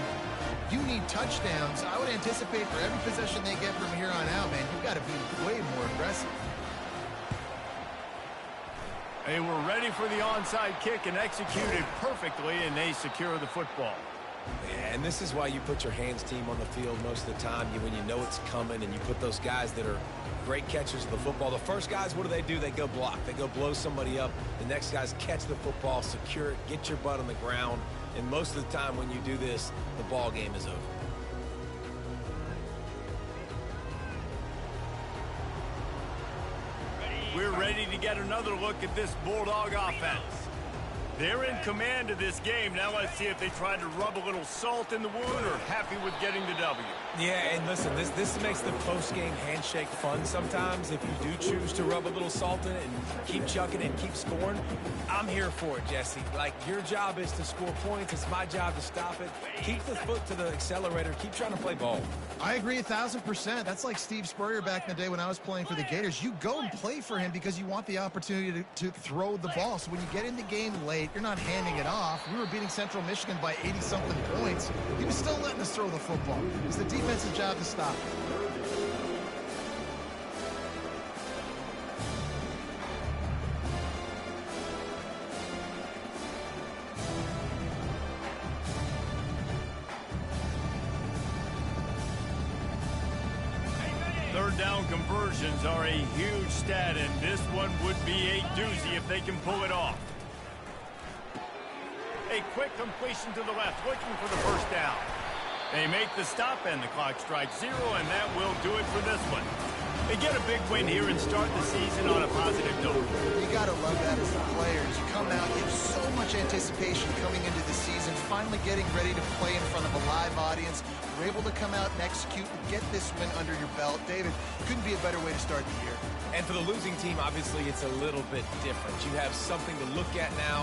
C: you need touchdowns. I would anticipate for every possession they get from here on out, man, you've got to be way more aggressive.
A: They were ready for the onside kick and executed perfectly, and they secure the football.
B: Yeah, and this is why you put your hands team on the field most of the time. When you know it's coming, and you put those guys that are great catchers of the football. The first guys, what do? They go block. They go blow somebody up. The next guys catch the football, secure it, get your butt on the ground. And most of the time when you do this, the ball game is over.
A: We're ready to get another look at this Bulldog offense. They're in command of this game. Now let's see if they try to rub a little salt in the wound or happy with getting the W.
B: Yeah, and listen, this makes the post-game handshake fun sometimes. If you do choose to rub a little salt in it and keep chucking and keep scoring, I'm here for it, Jesse. Like, your job is to score points. It's my job to stop it. Keep the foot to the accelerator. Keep trying to play ball.
C: I agree 1,000%. That's like Steve Spurrier back in the day when I was playing for the Gators. You go and play for him because you want the opportunity to throw the ball. So when you get in the game late, you're not handing it off. We were beating Central Michigan by 80-something points. He was still letting us throw the football. It's the defensive job to stop.
A: Third down conversions are a huge stat, and this one would be a doozy if they can pull it off. A quick completion to the left, looking for the first down. They make the stop, and the clock strikes 0, and that will do it for this one. They get a big win here and start the season on a positive note.
C: You got to love that as the players. You come out, you have so much anticipation coming into the season, finally getting ready to play in front of a live audience. You're able to come out and execute and get this win under your belt. David, couldn't be a better way to start the year.
B: And for the losing team, obviously, it's a little bit different. You have something to look at now.